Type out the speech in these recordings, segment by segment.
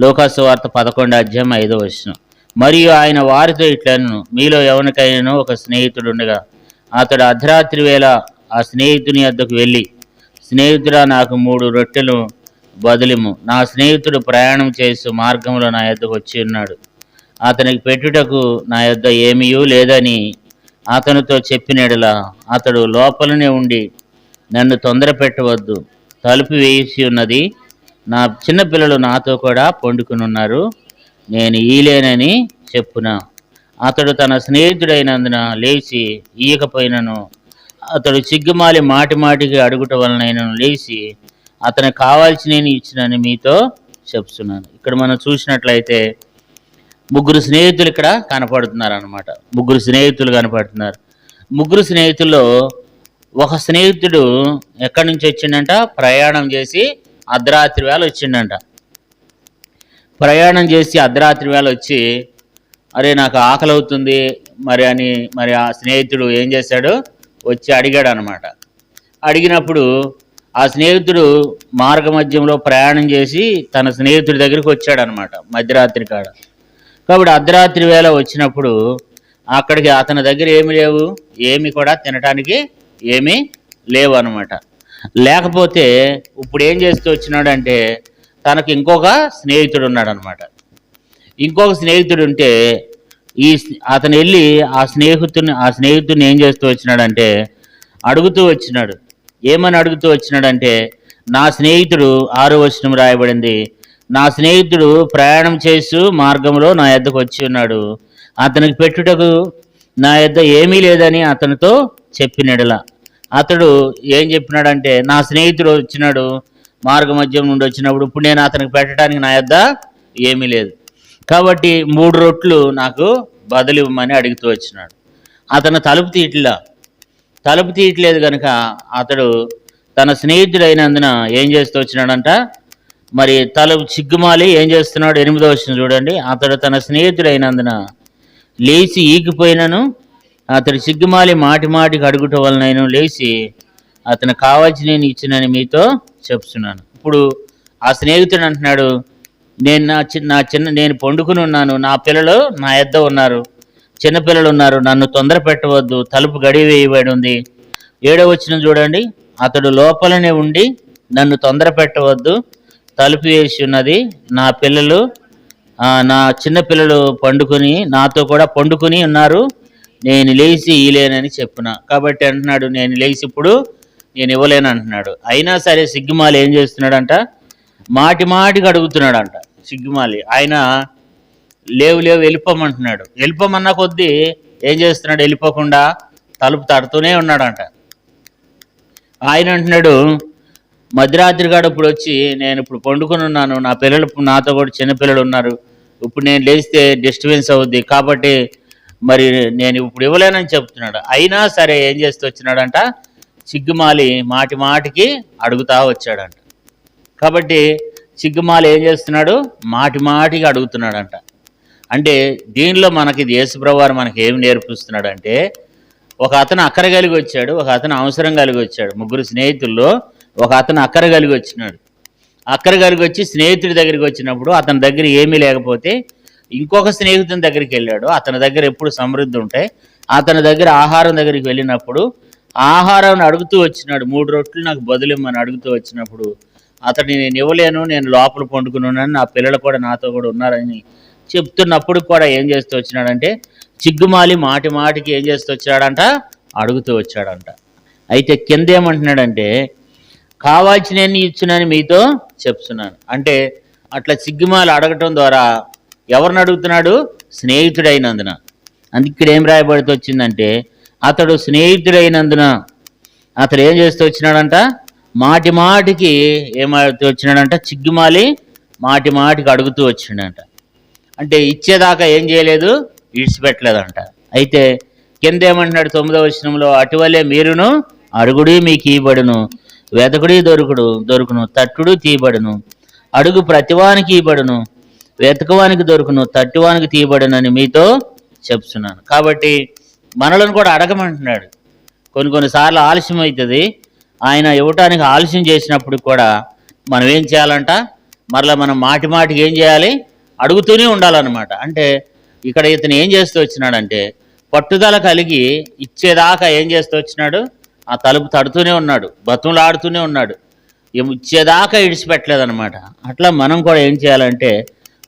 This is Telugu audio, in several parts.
లూకాసు వార్త 11 అధ్యాయం 5 మరియు ఆయన వారితో ఇట్లనెను, మీలో ఎవరికైనా ఒక స్నేహితుడు ఉండగా అతడు అర్ధరాత్రి వేళ ఆ స్నేహితుని వద్దకు వెళ్ళి, స్నేహితుడా, నాకు 3 రొట్టెలు బదులిము, నా స్నేహితుడు ప్రయాణం చేస్తూ మార్గంలో నా యొద్దకు వచ్చి ఉన్నాడు, అతనికి పెట్టుటకు నా యొద్ద ఏమీయూ లేదని అతనితో చెప్పినెడల, అతడు లోపలనే ఉండి, నన్ను తొందర పెట్టవద్దు, తలుపు వేసి ఉన్నది, నా చిన్నపిల్లలు నాతో కూడా పండుకునున్నారు, నేను ఈలేనని చెప్పున. అతడు తన స్నేహితుడైనందున లేచి ఈయకపోయినను, అతడు సిగ్గుమాలి మాటి మాటికి అడుగుట వలనైనను లేచి అతనికి కావాల్సిన ఇచ్చినని మీతో చెప్తున్నాను. ఇక్కడ మనం చూసినట్లయితే 3 స్నేహితులు ఇక్కడ కనపడుతున్నారు అన్నమాట. 3 స్నేహితులు కనపడుతున్నారు. 3 స్నేహితుల్లో ఒక స్నేహితుడు ఎక్కడి నుంచి వచ్చిండంట? ప్రయాణం చేసి అర్ధరాత్రి వేళ వచ్చిండంట. ప్రయాణం చేసి అర్ధరాత్రి వేళ వచ్చి, అరే నాకు ఆకలి అవుతుంది మరి ఆ స్నేహితుడు ఏం చేశాడు? వచ్చి అడిగాడు అనమాట. అడిగినప్పుడు ఆ స్నేహితుడు మార్గ మధ్యంలో ప్రయాణం చేసి తన స్నేహితుడి దగ్గరికి వచ్చాడనమాట, మధ్యరాత్రి కాడ. కాబట్టి అర్ధరాత్రి వేళ వచ్చినప్పుడు అక్కడికి అతని దగ్గర ఏమి లేవు, ఏమి కూడా తినటానికి ఏమీ లేవు అనమాట. లేకపోతే ఇప్పుడు ఏం చేస్తూ వచ్చినాడంటే, తనకు ఇంకొక స్నేహితుడు ఉన్నాడు అనమాట. ఇంకొక స్నేహితుడు ఉంటే అతను వెళ్ళి ఆ స్నేహితుడిని ఏం చేస్తూ వచ్చినాడంటే అడుగుతూ వచ్చినాడు. ఏమని అడుగుతూ వచ్చినాడంటే, నా స్నేహితుడు 6వ వచనం రాయబడింది, నా స్నేహితుడు ప్రయాణం చేస్తూ మార్గంలో నా యొద్దకు వచ్చి ఉన్నాడు, అతనికి పెట్టుటకు నా యొద్ద ఏమీ లేదని అతనితో చెప్పినడలా. అతడు ఏం చెప్పినాడంటే, నా స్నేహితుడు వచ్చినాడు, మార్గ మధ్యం నుండి వచ్చినప్పుడు ఇప్పుడు నేను అతనికి పెట్టడానికి నా యొద్ద ఏమీ లేదు, కాబట్టి 3 రొట్లు నాకు బదులు ఇవ్వమని అడుగుతూ వచ్చినాడు. అతను తలుపు తీయట్లేదు కనుక అతడు తన స్నేహితుడు అయినందున ఏం చేస్తూ వచ్చినాడంట, మరి సిగ్గుమాలి ఏం చేస్తున్నాడు? 8వ వచనం చూడండి. అతడు తన స్నేహితుడు అయినందున లేచి ఈగిపోయినను, అతడు సిగ్గుమాలి మాటి మాటికి అడుగుట వలనైనా లేచి అతను కావాల్సి నేను ఇచ్చినని మీతో చెప్తున్నాను. ఇప్పుడు ఆ స్నేహితుడు అంటున్నాడు, నేను పండుకుని ఉన్నాను, నా పిల్లలు నా యొద్ద ఉన్నారు, చిన్నపిల్లలు ఉన్నారు, నన్ను తొందర పెట్టవద్దు, తలుపు గడి వేయబడి ఉంది. 7వ వచనం చూడండి. అతడు లోపలనే ఉండి, నన్ను తొందర పెట్టవద్దు, తలుపు వేసి ఉన్నది, నా చిన్నపిల్లలు నాతో కూడా పండుకుని ఉన్నారు, నేను లేచి ఇలేనని చెప్పున. కాబట్టి అంటున్నాడు, నేను లేచి ఇప్పుడు నేను ఇవ్వలేను అంటున్నాడు. అయినా సరే సిగ్గుమాలి ఏం చేస్తున్నాడంట? మాటి మాటికి అడుగుతున్నాడంట సిగ్గుమాలి. ఆయన లేవు వెళ్ళిపోమంటున్నాడు. వెళ్ళిపోమన్న కొద్దీ ఏం చేస్తున్నాడు? వెళ్ళిపోకుండా తలుపు తడుతూనే ఉన్నాడంట. ఆయన అంటున్నాడు, మధ్యరాత్రి కాడ ఇప్పుడు వచ్చి నేను ఇప్పుడు పండుకొని ఉన్నాను, నా పిల్లలు నాతో కూడా చిన్నపిల్లలు ఉన్నారు, ఇప్పుడు నేను లేస్తే డిస్టర్బెన్స్ అవుద్ది, కాబట్టి మరి నేను ఇప్పుడు ఇవ్వలేనని చెప్తున్నాడు. అయినా సరే ఏం చేస్తూ వచ్చినాడంట? సిగ్గుమాలి మాటి మాటికి అడుగుతా వచ్చాడంట. కాబట్టి సిగ్గుమాలి ఏం చేస్తున్నాడు? మాటి మాటికి అడుగుతున్నాడంట. అంటే దీనిలో మనకి యేసుప్రభువారు మనకి ఏమి నేర్పిస్తున్నాడంటే, ఒక అతను అక్కర కలిగి వచ్చాడు, ఒక అతను అవసరం కలిగి వచ్చాడు. 3 స్నేహితుల్లో ఒక అతను అక్కర కలిగి వచ్చినాడు. అక్కర కలిగి వచ్చి స్నేహితుడి దగ్గరికి వచ్చినప్పుడు అతని దగ్గర ఏమీ లేకపోతే ఇంకొక స్నేహితుని దగ్గరికి వెళ్ళాడు. అతని దగ్గర ఎప్పుడు సమృద్ధి ఉంటాయి. అతని దగ్గర ఆహారం దగ్గరికి వెళ్ళినప్పుడు ఆహారాన్ని అడుగుతూ వచ్చినాడు. 3 రొట్లు నాకు బదులిమ్మని అడుగుతూ వచ్చినప్పుడు అతడిని నేను ఇవ్వలేను, నేను లోపల పండుకుని ఉన్నాను, నా పిల్లలు కూడా నాతో కూడా ఉన్నారని చెప్తున్నప్పుడు కూడా ఏం చేస్తూ వచ్చినాడంటే, సిగ్గుమాలి మాటి మాటికి ఏం చేస్తూ వచ్చాడంట? అడుగుతూ వచ్చాడంట. అయితే కింద ఏమంటున్నాడంటే, కావాల్సిన ఇచ్చునని మీతో చెప్తున్నాను. అంటే అట్లా సిగ్గుమాలి అడగటం ద్వారా ఎవరిని అడుగుతున్నాడు? స్నేహితుడైనందున. అందుకే ఇక్కడ ఏం రాయబడుతూ వచ్చిందంటే, అతడు స్నేహితుడైనందున అతడు ఏం చేస్తూ వచ్చినాడంట? మాటి మాటికి ఏమడుతూ వచ్చినాడంట? సిగ్గుమాలి మాటి మాటికి అడుగుతూ వచ్చినాడంట. అంటే ఇచ్చేదాకా ఏం చేయలేదు, విడిచిపెట్టలేదంట. అయితే కింద ఏమంటున్నాడు? 9వ వచనంలో, అటువలే మీరును అడుగుడి మీకు ఇవ్వబడును, వెతకుడి దొరుకును, తట్టుడు తీయబడును, అడుగు ప్రతివానికి ఇవ్వబడును, వెతకవానికి దొరుకును, తట్టువానికి తీయబడునని మీతో చెప్తున్నాను. కాబట్టి మనలను కూడా అడగమంటున్నాడు. కొన్నిసార్లు ఆలస్యం అవుతుంది. ఆయన ఇవ్వటానికి ఆలస్యం చేసినప్పుడు కూడా మనం ఏం చేయాలంట? మరలా మనం మాటి మాటికి ఏం చేయాలి, అడుగుతూనే ఉండాలన్నమాట. అంటే ఇక్కడ ఇతను ఏం చేస్తూ వచ్చినాడంటే పట్టుదల కలిగి ఇచ్చేదాకా ఏం చేస్తూ వచ్చినాడు, ఆ తలుపు తడుతూనే ఉన్నాడు, బతుములాడుతూనే ఉన్నాడు, ఇచ్చేదాకా ఇడిచిపెట్టలేదన్నమాట. అట్లా మనం కూడా ఏం చేయాలంటే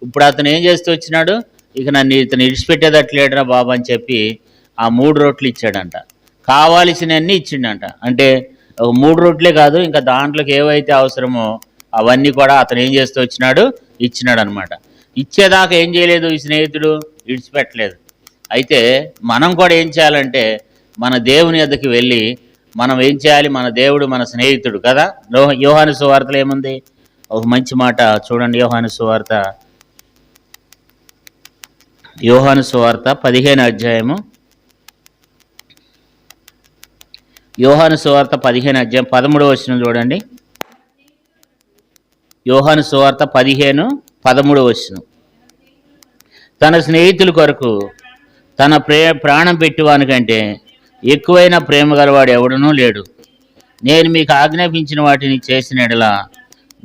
ఇప్పుడు అతను ఏం చేస్తూ వచ్చినాడు, ఇక నన్ను ఇతను ఇడిచిపెట్టేదట్లేడురా బాబు అని చెప్పి ఆ 3 రొట్టెలు ఇచ్చాడంట. కావాల్సినవన్నీ ఇచ్చిండంట. అంటే ఒక 3 రొట్టెలే కాదు, ఇంకా దాంట్లోకి ఏవైతే అవసరమో అవన్నీ కూడా అతను ఏం చేస్తూ వచ్చినాడు, ఇచ్చినాడు అనమాట. ఇచ్చేదాకా ఏం చేయలేదు ఈ స్నేహితుడు, ఇడిచిపెట్టలేదు. అయితే మనం కూడా ఏం చేయాలంటే మన దేవుని వద్దకు వెళ్ళి మనం ఏం చేయాలి, మన దేవుడు మన స్నేహితుడు కదా. యోహాను సువార్తలో ఏముంది, ఒక మంచి మాట చూడండి. యోహాను సువార్త 15 అధ్యాయము, యోహాను సువార్త 15 అధ్యాయం 13 వచనం చూడండి. యోహాను సువార్త 15:13 వచనం. తన స్నేహితుల కొరకు తన ప్రాణం పెట్టివానికంటే ఎక్కువైన ప్రేమ గలవాడు ఎవడనూ లేడు. నేను మీకు ఆజ్ఞాపించిన వాటిని చేసిన ఎడల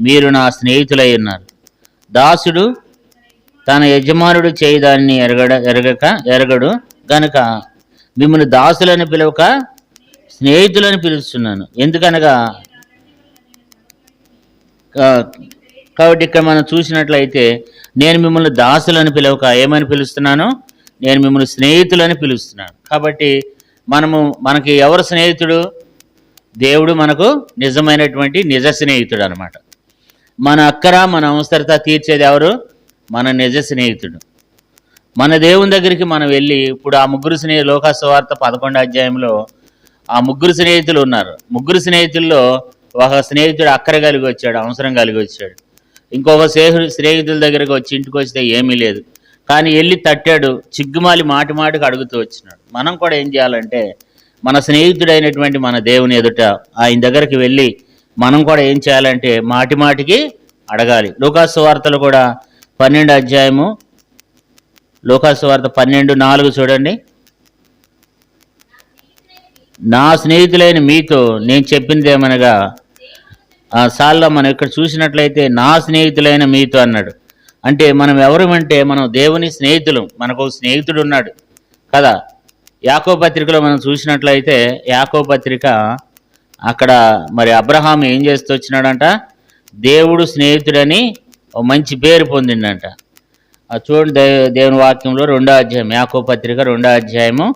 మీరు నా స్నేహితులై ఉన్నారు. దాసుడు తన యజమానుడు చేయదాన్ని ఎరగడు గనుక మిమ్మల్ని దాసులని పిలవక స్నేహితులని పిలుస్తున్నాను. ఎందుకనగా కాబట్టి ఇక్కడ మనం చూసినట్లయితే నేను మిమ్మల్ని దాసులని పిలవక ఏమని పిలుస్తున్నాను, నేను మిమ్మల్ని స్నేహితులని పిలుస్తున్నాను. కాబట్టి మనకి ఎవరు స్నేహితుడు, దేవుడు మనకు నిజమైనటువంటి నిజ స్నేహితుడు అనమాట. మన అక్కర మన అవసరత తీర్చేది ఎవరు, మన నిజ స్నేహితుడు. మన దేవుని దగ్గరికి మనం వెళ్ళి ఇప్పుడు ఆ లోకాసు వార్త 11 అధ్యాయంలో ఆ 3 స్నేహితులు ఉన్నారు. 3 స్నేహితుల్లో ఒక స్నేహితుడు అక్కర కలిగి వచ్చాడు, అవసరం కలిగి వచ్చాడు. ఇంకొక స్నేహితుల దగ్గరికి వచ్చి ఇంటికి వస్తే ఏమీ లేదు, కానీ వెళ్ళి తట్టాడు, చిగ్గుమాలి మాటి మాటికి అడుగుతూ వచ్చినాడు. మనం కూడా ఏం చేయాలంటే మన స్నేహితుడైనటువంటి మన దేవుని ఎదుట ఆయన దగ్గరికి వెళ్ళి మనం కూడా ఏం చేయాలంటే మాటి మాటికి అడగాలి. లోకాసు వార్తలు కూడా 12 అధ్యాయము, లోకాసు వార్త 12:4 చూడండి. నా స్నేహితులైన మీతో నేను చెప్పింది ఏమనగా, సార్లో మనం ఇక్కడ చూసినట్లయితే నా స్నేహితులైన మీతో అన్నాడు. అంటే మనం ఎవరమంటే మనం దేవుని స్నేహితులు, మనకు ఒక స్నేహితుడు ఉన్నాడు కదా. యాకోబు పత్రికలో మనం చూసినట్లయితే యాకోబు పత్రిక అక్కడ మరి అబ్రహాం ఏం చేస్తూ వచ్చినాడంట, దేవుడు స్నేహితుడని ఒక మంచి పేరు పొందిండంట. చూడండి దేవుని వాక్యంలో 2వ అధ్యాయం, యాకోబు పత్రిక 2వ అధ్యాయము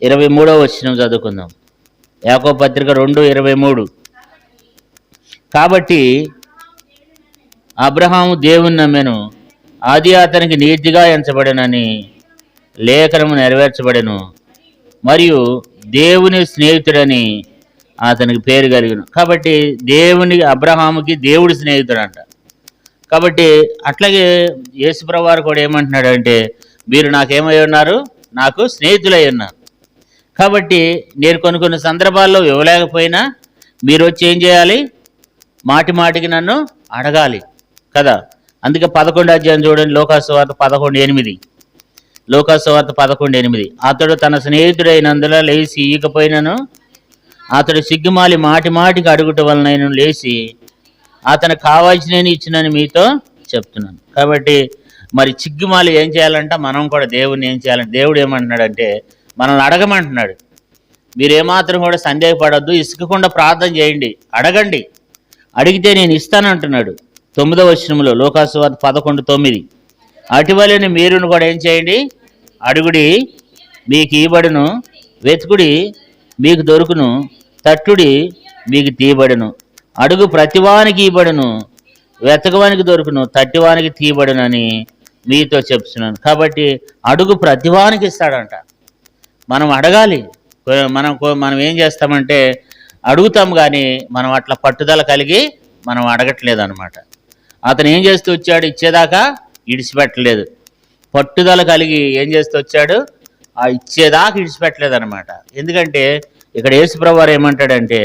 23వ వచనం చదువుకుందాం. యాకోబు పత్రిక 2:23. కాబట్టి అబ్రహాము దేవుని నమ్మెను, అది అతనికి నీతిగా ఎంచబడెనని లేఖనము నెరవేర్చబడెను, మరియు దేవుని స్నేహితుడని అతనికి పేరు కలిగిన. కాబట్టి అబ్రహాముకి దేవుడి స్నేహితుడు అంట. కాబట్టి అట్లాగే యేసుప్రభువు వారు కూడా ఏమంటున్నాడంటే మీరు నాకేమై ఉన్నారు, నాకు స్నేహితులై ఉన్నారు. కాబట్టి నేను కొన్ని సందర్భాల్లో ఇవ్వలేకపోయినా మీరు వచ్చి ఏం చేయాలి, మాటి మాటికి నన్ను అడగాలి కదా. అందుకే 11వ అధ్యాయం చూడండి, లోకాసు వార్త 11:8. లోకాసు వార్త 11:8. అతడు తన స్నేహితుడైనందులో లేచి ఈకపోయినను అతడు సిగ్గుమాలి మాటి మాటికి అడుగుట వలన లేచి అతను కావాల్సినని ఇచ్చినని మీతో చెప్తున్నాను. కాబట్టి మరి సిగ్గుమాలి ఏం చేయాలంట, మనం కూడా దేవుడిని ఏం చేయాలంటే, దేవుడు ఏమంటున్నాడంటే మనల్ని అడగమంటున్నాడు. మీరేమాత్రం కూడా సందేహపడద్దు, ఇసుకకుండా ప్రార్థన చేయండి, అడగండి, అడిగితే నేను ఇస్తానంటున్నాడు. 9వ వచనంలో లోకాసు వార్త 11:9. అటువలని మీరును కూడా ఏం చేయండి, అడుగుడి మీకు ఇవ్వబడును, వెతుకుడి మీకు దొరుకును, తట్టుడి మీకు తీయబడును. అడుగు ప్రతివానికి ఇవ్వబడును, వెతకవానికి దొరుకును, తట్టివానికి తీయబడును అని మీతో చెప్తున్నాను. కాబట్టి అడుగు ప్రతివానికి ఇస్తాడంట. మనం అడగాలి. మనం ఏం చేస్తామంటే అడుగుతాం, కానీ మనం అట్లా పట్టుదల కలిగి మనం అడగట్లేదు అనమాట. అతను ఏం చేస్తూ వచ్చాడు, ఇచ్చేదాకా ఇడిచిపెట్టలేదు. పట్టుదల కలిగి ఏం చేస్తూ వచ్చాడు, ఆ ఇచ్చేదాకా ఇడిచిపెట్టలేదు అనమాట. ఎందుకంటే ఇక్కడ యేసుప్రభువు వారు ఏమంటాడంటే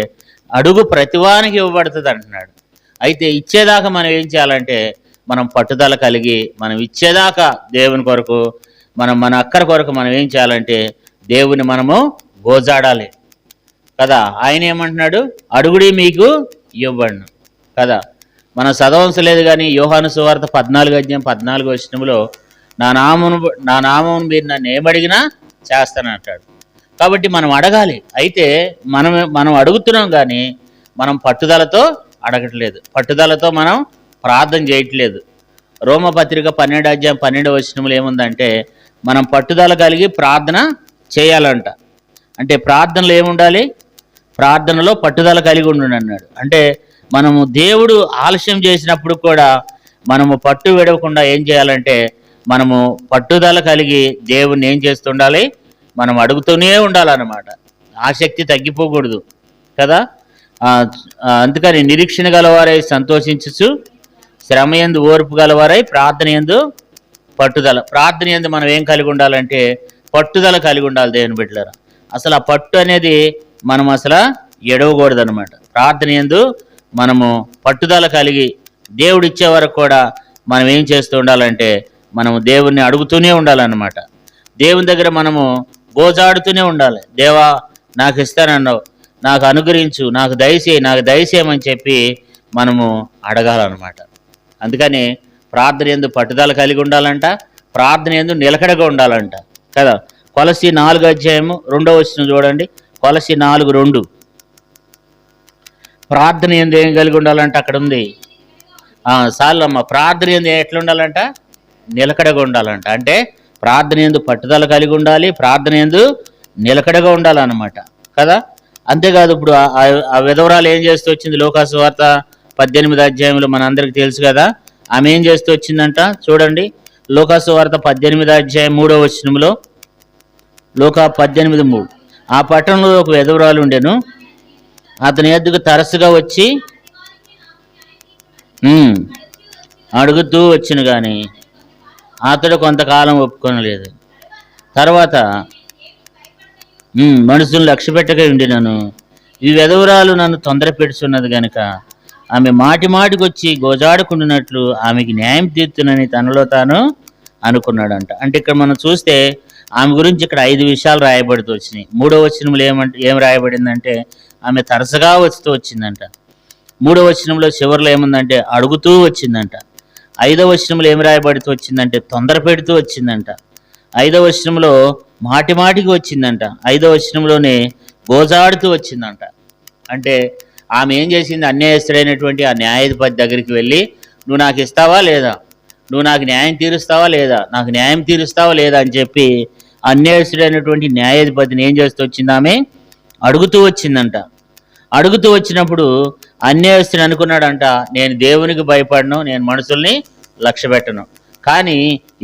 అడుగు ప్రతివానికి ఇవ్వబడుతుంది అంటున్నాడు. అయితే ఇచ్చేదాకా మనం ఏం చేయాలంటే మనం పట్టుదల కలిగి మనం ఇచ్చేదాకా దేవుని కొరకు మన అక్కర కొరకు మనం ఏం చేయాలంటే దేవుని మనము గోజాడాలి కదా. ఆయన ఏమంటున్నాడు, అడుగుడి మీకు ఇవ్వబడును కదా. మనం చదవంసలేదు కానీ యోహాను సువార్త 14 అధ్యాయం 14 వచనంలో నా నామమును మీరు నన్ను ఏమడిగినా చేస్తానంటాడు. కాబట్టి మనం అడగాలి. అయితే మనం అడుగుతున్నాం కానీ మనం పట్టుదలతో అడగట్లేదు, పట్టుదలతో మనం ప్రార్థన చేయట్లేదు. రోమపత్రిక 12 అధ్యాయం 12 వచనంలో ఏముందంటే మనం పట్టుదల కలిగి ప్రార్థన చేయాలంట. అంటే ప్రార్థనలో ఏముండాలి? ప్రార్థనలో పట్టుదల కలిగి ఉండండి అన్నాడు. అంటే మనము దేవుడు ఆలస్యం చేసినప్పుడు కూడా మనము పట్టు విడవకుండా ఏం చేయాలంటే మనము పట్టుదల కలిగి దేవుణ్ణి ఏం చేస్తుండాలి? మనం అడుగుతూనే ఉండాలన్నమాట. ఆసక్తి తగ్గిపోకూడదు కదా. అందుకని నిరీక్షణ గలవారై సంతోషించచ్చు, శ్రమయందు ఓర్పు గలవారై ప్రార్థన యందు పట్టుదల. ప్రార్థన యందు మనం ఏం కలిగి ఉండాలంటే పట్టుదల కలిగి ఉండాలి దేవుని బిడ్డలారా. అసలు ఆ పట్టు అనేది మనం అసలు ఎడవకూడదు అనమాట. ప్రార్థన యందు మనము పట్టుదల కలిగి దేవుడు ఇచ్చే వరకు కూడా మనం ఏం చేస్తూ ఉండాలంటే మనము దేవుణ్ణి అడుగుతూనే ఉండాలన్నమాట. దేవుని దగ్గర మనము గోజాడుతూనే ఉండాలి. దేవా నాకు ఇస్తానన్నావు, నాకు అనుగ్రహించు, నాకు దయచేయమని చెప్పి మనము అడగాలన్నమాట. అందుకని ప్రార్థన యందు పట్టుదల కలిగి ఉండాలంట, ప్రార్థన యందు నిలకడగా ఉండాలంట కదా. కొలసి 4 అధ్యాయము 2వ వచనం చూడండి. కొలసి 4:2 ప్రార్థన యందు ఏం కలిగి ఉండాలంట అక్కడ ఉంది. సార్లమ్మ ప్రార్థన యందు ఎట్లా ఉండాలంట? నిలకడగా ఉండాలంట. అంటే ప్రార్థన యందు పట్టుదల కలిగి ఉండాలి, ప్రార్థన యందు నిలకడగా ఉండాలన్నమాట కదా. అంతేకాదు, ఇప్పుడు ఆ విధవరాలు ఏం చేస్తూ వచ్చింది? లోకాసు వార్త 18 అధ్యాయంలో మన అందరికి తెలుసు కదా. ఆమె ఏం చేస్తూ వచ్చిందంట చూడండి. లోకాసు వార్త 18 అధ్యాయం 3వ వచనంలో, లోకా 18:3 ఆ పట్టణంలో ఒక విధవరాలు ఉండెను, అతని ఎద్దుకు తరచుగా వచ్చి అడుగుతూ వచ్చును కానీ అతడు కొంతకాలం ఒప్పుకొనలేదు. తర్వాత మనుషులను లక్ష్య పెట్టక ఉండినను ఈ విధవరాలు నన్ను తొందర పెడుతున్నది గనుక ఆమె మాటికి వచ్చి గోజాడుకుంటున్నట్లు ఆమెకి న్యాయం తీర్చునని తనలో తాను అనుకున్నాడంట. అంటే ఇక్కడ మనం చూస్తే ఆమె గురించి ఇక్కడ 5 విషయాలు రాయబడుతూ వచ్చినాయి. 3వ వచనంలో ఏం రాయబడిందంటే ఆమె తరచుగా వస్తూ వచ్చిందంట. 3వ వచనంలో చివరిలో ఏముందంటే అడుగుతూ వచ్చిందంట. 5వ వచనంలో ఏం రాయబడుతూ వచ్చిందంటే తొందర పెడుతూ వచ్చిందంట. 5వ వచనంలో మాటికి వచ్చిందంట. 5వ వచనంలోనే గోజాడుతూ వచ్చిందంట. అంటే ఆమె ఏం చేసింది? అన్యాయస్తుడైనటువంటి ఆ న్యాయాధిపతి దగ్గరికి వెళ్ళి నువ్వు నాకు ఇస్తావా లేదా, నువ్వు నాకు న్యాయం తీరుస్తావా లేదా, నాకు న్యాయం తీరుస్తావా లేదా అని చెప్పి అన్యాయస్తుడైనటువంటి న్యాయాధిపతిని ఏం చేస్తూ వచ్చింది? ఆమె అడుగుతూ వచ్చిందంట. అడుగుతూ వచ్చినప్పుడు అన్యాయస్తుడు అనుకున్నాడంట, నేను దేవునికి భయపడను, నేను మనుషుల్ని లక్ష్య పెట్టను. కానీ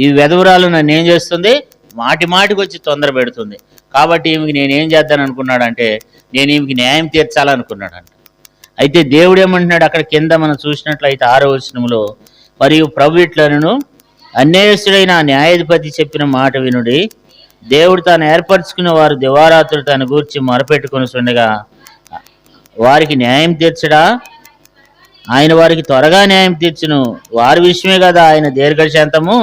ఈ వెధవరాలు నన్ను ఏం చేస్తుంది? మాటికి వచ్చి తొందర పెడుతుంది. కాబట్టి ఈమెకి నేనేం చేద్దాను అనుకున్నాడంటే నేను ఈమెకి న్యాయం తీర్చాలనుకున్నాడంట. అయితే దేవుడు ఏమంటున్నాడు అక్కడ కింద మనం చూసినట్లయితే 6వ వచనంలో, మరియు ప్రభు ఇట్లనను అన్యాయస్తుడైన న్యాయాధిపతి చెప్పిన మాట వినుడి, దేవుడు తాను ఏర్పరచుకున్న వారు దివారాత్రులు తన గూర్చి మొరపెట్టుకుని ఉండగా వారికి న్యాయం తీర్చడా? ఆయన వారికి త్వరగా న్యాయం తీర్చును, వారి విషయమే కదా ఆయన దీర్ఘశాంతము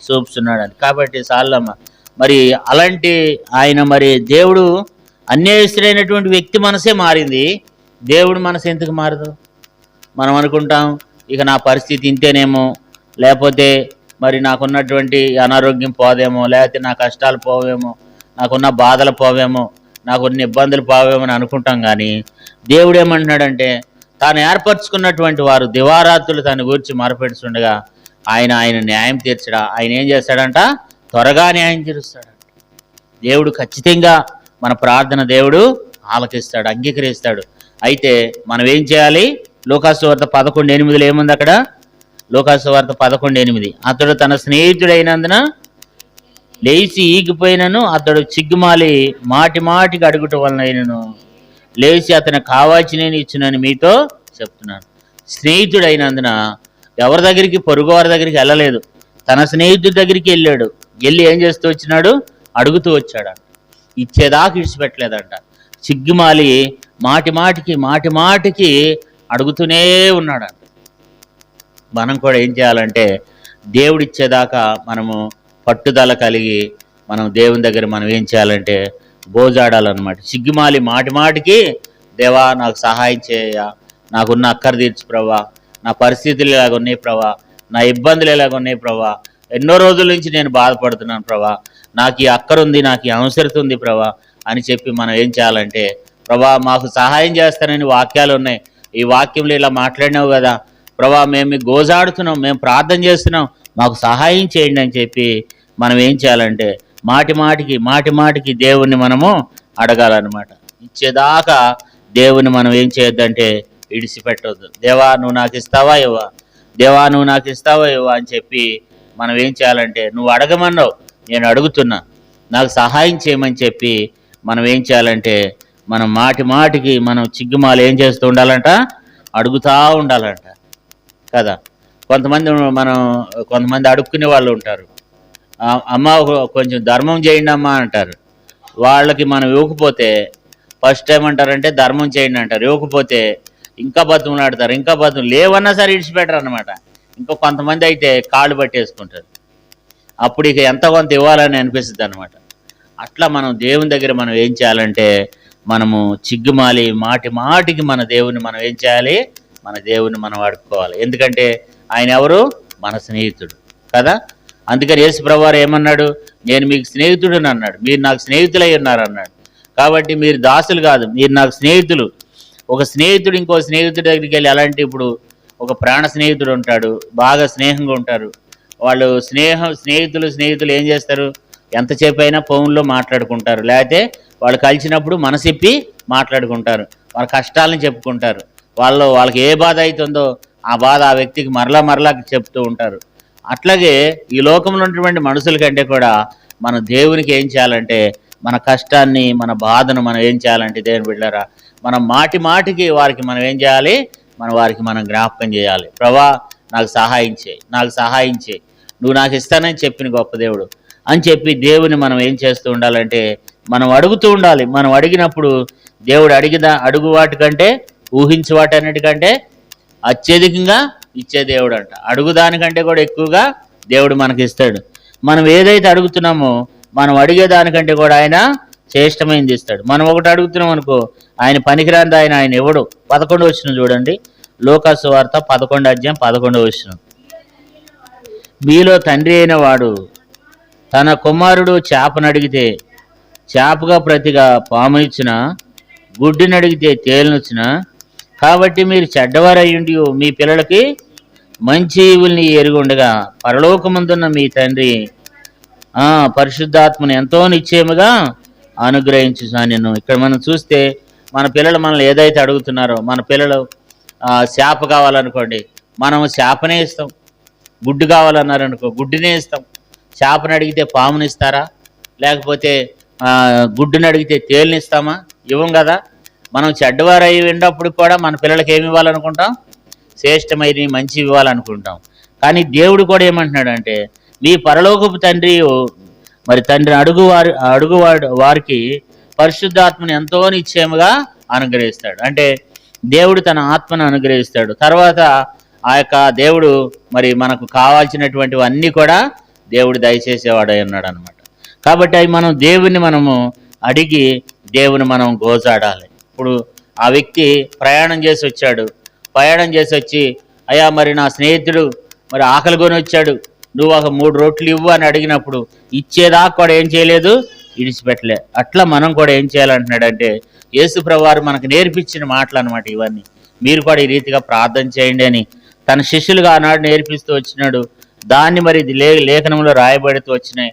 చూపుతున్నాడు. కాబట్టి సాల్లమ్మ మరి అలాంటి ఆయన మరి దేవుడు అన్యాయస్తుడైనటువంటి వ్యక్తి మనసే మారింది, దేవుడు మనసు ఎందుకు మారదు? మనం అనుకుంటాం ఇక నా పరిస్థితి ఇంతేనేమో, లేకపోతే మరి నాకున్నటువంటి అనారోగ్యం పోదేమో, లేకపోతే నా కష్టాలు పోవేమో, నాకున్న బాధలు పోవేమో, నాకున్న ఇబ్బందులు పోవేమో అని అనుకుంటాం. కానీ దేవుడు ఏమంటున్నాడంటే తాను ఏర్పరచుకున్నటువంటి వారు దివారాత్రులు తన గురించి మొరపెడుతుండగా ఆయన న్యాయం తీర్చడా? ఆయన ఏం చేస్తాడంట? త్వరగా న్యాయం తీరుస్తాడంట. దేవుడు ఖచ్చితంగా మన ప్రార్థన దేవుడు ఆలకిస్తాడు, అంగీకరిస్తాడు. అయితే మనం ఏం చేయాలి? లోకాసు వార్త 11:8 ఏముంది అక్కడ? లోకాసు వార్త 11:8 అతడు తన స్నేహితుడైనందున లేచి ఈగిపోయినను అతడు చిగ్గుమాలి మాటికి అడుగుట వలనైనను లేచి అతను కావాల్సిన ఇచ్చునని మీతో చెప్తున్నాను. స్నేహితుడైనందున ఎవరి దగ్గరికి? పొరుగు వారి దగ్గరికి వెళ్ళలేదు, తన స్నేహితుడి దగ్గరికి వెళ్ళాడు. వెళ్ళి ఏం చేస్తూ వచ్చినాడు? అడుగుతూ వచ్చాడు. ఇచ్చేదాకా ఇడిచిపెట్టలేదంట. చిగ్గుమాలి మాటికి అడుగుతూనే ఉన్నాడంట. మనం కూడా ఏం చేయాలంటే దేవుడు ఇచ్చేదాకా మనము పట్టుదల కలిగి మనం దేవుని దగ్గర మనం ఏం చేయాలంటే గోజాడాలన్నమాట. సిగ్గుమాలి మాటికి దేవా నాకు సహాయం చేయ, నాకున్న అక్కర తీర్చు ప్రభా, నా పరిస్థితులు ఇలాగున్నాయి ప్రభా, నా ఇబ్బందులు ఇలాగున్నాయి ప్రభా, ఎన్నో రోజుల నుంచి నేను బాధపడుతున్నాను ప్రభా, నాకు ఈ అక్కరుంది, నాకు ఈ అవసరత ఉంది ప్రభా అని చెప్పి మనం ఏం చేయాలంటే, ప్రభా మాకు సహాయం చేస్తానని వాక్యాలు ఉన్నాయి, ఈ వాక్యంలో ఇలా మాట్లాడినావు కదా ప్రభా, మేము మీకు గోజాడుతున్నాం, మేము ప్రార్థన చేస్తున్నాం, మాకు సహాయం చేయండి అని చెప్పి మనం ఏం చేయాలంటే మాటి మాటికి దేవుణ్ణి మనము అడగాలన్నమాట. ఇచ్చేదాకా దేవుని మనం ఏం చేయొద్దంటే ఇడిచిపెట్టవద్దు. దేవా నువ్వు నాకు ఇస్తావా ఇవ్వా, దేవా నువ్వు నాకు ఇస్తావా ఇవ్వా అని చెప్పి మనం ఏం చేయాలంటే, నువ్వు అడగమన్నావు, నేను అడుగుతున్నా, నాకు సహాయం చేయమని చెప్పి మనం ఏం చేయాలంటే, మనం మాటికి మనం చిగ్గుమాలు ఏం చేస్తూ ఉండాలంట, అడుగుతూ ఉండాలంట కదా. కొంతమంది అడుక్కునే వాళ్ళు ఉంటారు, అమ్మ కొంచెం ధర్మం చేయండి అమ్మ అంటారు. వాళ్ళకి మనం ఇవ్వకపోతే ఫస్ట్ టైం అంటారంటే ధర్మం చేయండి అంటారు, ఇవ్వకపోతే ఇంకా బతుకులాడతారు, ఇంకా లేవన్నా సరే ఇడిచిపెట్టరు అనమాట. ఇంకా కొంతమంది అయితే కాళ్ళు పట్టేసుకుంటారు, అప్పుడు ఇక ఎంత కొంత ఇవ్వాలని అనిపిస్తుంది అనమాట. అట్లా మనం దేవుని దగ్గర మనం ఏం చేయాలంటే, మనము చిగ్గుమాలి మాటికి మన దేవుని మనం ఏం చేయాలి, మన దేవుని మనం వాడుకోవాలి. ఎందుకంటే ఆయన ఎవరు, మన స్నేహితుడు కదా. అందుకని యేసు ప్రభువారు ఏమన్నాడు, నేను మీకు స్నేహితుడిని అన్నాడు, మీరు నాకు స్నేహితులై ఉన్నారు అన్నాడు. కాబట్టి మీరు దాసులు కాదు, మీరు నాకు స్నేహితులు. ఒక స్నేహితుడు ఇంకో స్నేహితుడి దగ్గరికి వెళ్ళి, అలాంటి ఇప్పుడు ఒక ప్రాణ స్నేహితుడు ఉంటాడు, బాగా స్నేహంగా ఉంటారు వాళ్ళు. స్నేహితులు ఏం చేస్తారు, ఎంతసేపు అయినా ఫోన్లో మాట్లాడుకుంటారు, లేకపోతే వాళ్ళు కలిసినప్పుడు మనసిప్పి మాట్లాడుకుంటారు, వాళ్ళ కష్టాలను చెప్పుకుంటారు, వాళ్ళకి ఏ బాధ అవుతుందో ఆ బాధ ఆ వ్యక్తికి మరలా చెప్తూ ఉంటారు. అట్లాగే ఈ లోకంలో ఉన్నటువంటి మనుషుల కంటే కూడా మన దేవునికి ఏం చేయాలంటే, మన కష్టాన్ని మన బాధను మనం ఏం చేయాలంటే, దేవుని బిడ్డలారా, మనం మాటికి వారికి మనం ఏం చేయాలి, వారికి మనం జ్ఞాపకం చేయాలి. ప్రభా నాకు సహాయం చేయి, నువ్వు నాకు ఇస్తానని చెప్పిన గొప్ప దేవుడు అని చెప్పి దేవుని మనం ఏం చేస్తూ ఉండాలంటే, మనం అడుగుతూ ఉండాలి. మనం అడిగినప్పుడు దేవుడు అడుగు వాటికంటే, ఊహించే వాటన్నిటికంటే అత్యధికంగా ఇచ్చే దేవుడు అంట. అడుగుదానికంటే కూడా ఎక్కువగా దేవుడు మనకి ఇస్తాడు. మనం ఏదైతే అడుగుతున్నామో మనం అడిగేదానికంటే కూడా ఆయన శ్రేష్టమైనది ఇస్తాడు. మనం ఒకటి అడుగుతున్నాం అనుకో, ఆయన పనికిరాంది ఆయన ఇవ్వడు. 11 వచనం చూడండి, లూకా సువార్త 11:11. మీలో తండ్రి అయిన వాడు తన కుమారుడు చేపను అడిగితే చేపగా ప్రతిగా పామునిచ్చిన, గుడ్డిని అడిగితే తేలినిచ్చిన, కాబట్టి మీరు చెడ్డవారయ్యుండి మీ పిల్లలకి మంచి ఈవుల్ని ఎరుగుండగా పరలోకమందున్న మీ తండ్రి పరిశుద్ధాత్మను ఎంతో నిశ్చయముగా అనుగ్రహించుసాను. ఇక్కడ మనం చూస్తే మన పిల్లలు మనల్ని ఏదైతే అడుగుతున్నారో, మన పిల్లలు చేప కావాలనుకోండి, మనం చేపనే ఇస్తాం. గుడ్డు కావాలన్నారనుకో, గుడ్డునే ఇస్తాం. చేపను అడిగితే పాముని ఇస్తారా, లేకపోతే గుడ్డుని అడిగితే తేలిని ఇస్తామా? ఇవ్వం కదా. మనం చెడ్డవారు అయి ఉన్నప్పుడు కూడా మన పిల్లలకి ఏమి ఇవ్వాలనుకుంటాం, శ్రేష్టమైనవి మంచి ఇవ్వాలనుకుంటాం. కానీ దేవుడు కూడా ఏమంటున్నాడంటే, మీ పరలోకపు తండ్రి వారికి పరిశుద్ధాత్మను ఎంతో నిశ్చయముగా అనుగ్రహిస్తాడు. అంటే దేవుడు తన ఆత్మను అనుగ్రహిస్తాడు. తర్వాత ఆ యొక్క దేవుడు మనకు కావాల్సినటువంటివి అన్నీ కూడా దేవుడు దయచేసేవాడు ఉన్నాడు అనమాట. కాబట్టి అవి మనం దేవుని మనము అడిగి దేవుని మనం గోజాడాలి. ఇప్పుడు ఆ వ్యక్తి ప్రయాణం చేసి వచ్చి, అయ్యా నా స్నేహితుడు ఆకలి కొని వచ్చాడు, నువ్వు ఒక 3 రోట్లు ఇవ్వు అని అడిగినప్పుడు ఇచ్చేదాకా కూడా ఏం చేయలేదు, ఇడిచిపెట్టలే. అట్లా మనం కూడా ఏం చేయాలంటున్నాడంటే, యేసు ప్రభువారు మనకు నేర్పించిన మాటలు అనమాట ఇవన్నీ. మీరు కూడా ఈ రీతిగా ప్రార్థన చేయండి అని తన శిష్యులుగా ఆనాడు నేర్పిస్తూ వచ్చినాడు. దాన్ని లేఖనంలో రాయబడుతూ వచ్చినాయి.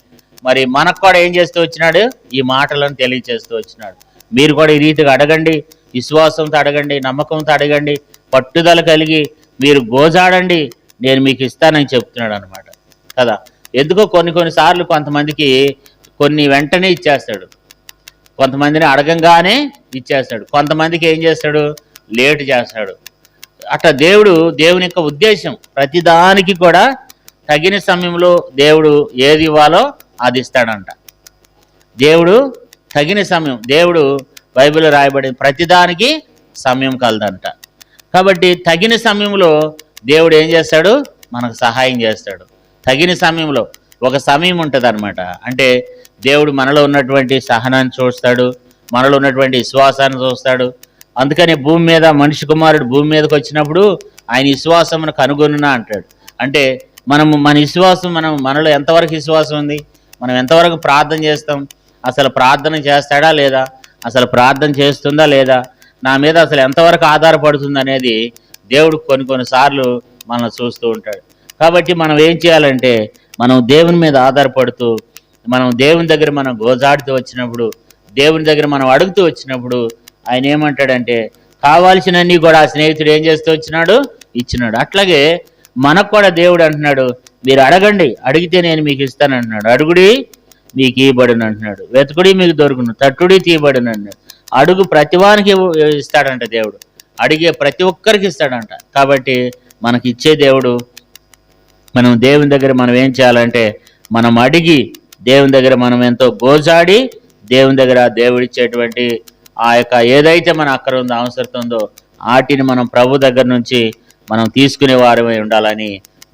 మనకు కూడా ఏం చేస్తూ వచ్చినాడు, ఈ మాటలను తెలియజేస్తూ వచ్చినాడు. మీరు కూడా ఈ రీతిగా అడగండి, విశ్వాసంతో అడగండి, నమ్మకంతో అడగండి, పట్టుదల కలిగి మీరు గోజాడండి, నేను మీకు ఇస్తానని చెప్తున్నాడు అనమాట కదా. ఎందుకో కొన్నిసార్లు కొంతమందికి వెంటనే ఇచ్చేస్తాడు, కొంతమందిని అడగంగానే ఇచ్చేస్తాడు, కొంతమందికి ఏం చేస్తాడు, లేట్ చేస్తాడు. అట్లా దేవుని యొక్క ఉద్దేశం ప్రతిదానికి కూడా తగిన సమయంలో దేవుడు ఏది ఇవ్వాలో అది ఇస్తాడంట. దేవుడు తగిన సమయం, దేవుడు బైబిల్లో రాయబడి ప్రతిదానికి సమయం కలదంట. కాబట్టి తగిన సమయంలో దేవుడు ఏం చేస్తాడు, మనకు సహాయం చేస్తాడు. తగిన సమయంలో ఒక సమయం ఉంటుంది అనమాట. అంటే దేవుడు మనలో ఉన్నటువంటి సహనాన్ని చూస్తాడు, మనలో ఉన్నటువంటి విశ్వాసాన్ని చూస్తాడు, అందుకని భూమి మీద మనిషి కుమారుడు భూమి మీదకి వచ్చినప్పుడు ఆయన విశ్వాసమును కనుగొనునా అంటాడు. అంటే మన విశ్వాసం మనలో ఎంతవరకు విశ్వాసం ఉంది, మనం ఎంతవరకు ప్రార్థన చేస్తాం, అసలు ప్రార్థన చేస్తాడా లేదా, అసలు ప్రార్థన చేస్తుందా లేదా, నా మీద అసలు ఎంతవరకు ఆధారపడుతుంది అనేది దేవుడు కొన్నిసార్లు మనల్ని చూస్తూ ఉంటాడు. కాబట్టి మనం ఏం చేయాలంటే మనం దేవుని మీద ఆధారపడుతూ, మనం దేవుని దగ్గర మనం గోజాడుతూ వచ్చినప్పుడు, దేవుని దగ్గర మనం అడుగుతూ వచ్చినప్పుడు ఆయన ఏమంటాడంటే కావాల్సినన్నీ కూడా ఆ స్నేహితుడు ఏం చేస్తూ వచ్చినాడు, ఇచ్చినాడు. అట్లాగే మనకు కూడా దేవుడు అంటున్నాడు, మీరు అడగండి, అడిగితే నేను మీకు ఇస్తాను అంటున్నాడు. అడుగుడి మీకు ఇవ్వబడును అంటున్నాడు, వెతుకుడి మీకు దొరుకును, తట్టుడి తీయబడును అన్నాడు. అడుగు ప్రతివానికి ఇస్తాడంట దేవుడు, అడిగే ప్రతి ఒక్కరికి ఇస్తాడంట. కాబట్టి మనకి ఇచ్చే దేవుడు. మనం దేవుని దగ్గర మనం ఏం చేయాలంటే మనం అడిగి దేవుని దగ్గర మనం ఎంతో గోజాడి దేవుని దగ్గర దేవుడిచ్చేటువంటి ఆ యొక్క ఏదైతే మన అక్కర ఉందో అవసరం ఉందో వాటిని మనం ప్రభు దగ్గర నుంచి మనం తీసుకునే వారమై ఉండాలని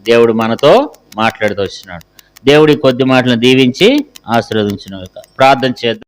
దేవుడు మనతో మాట్లాడుతూ వచ్చినాడు. దేవుడి కొద్ది మాటలను దీవించి ఆశీర్వదించిన ప్రార్థన చేద్దాం.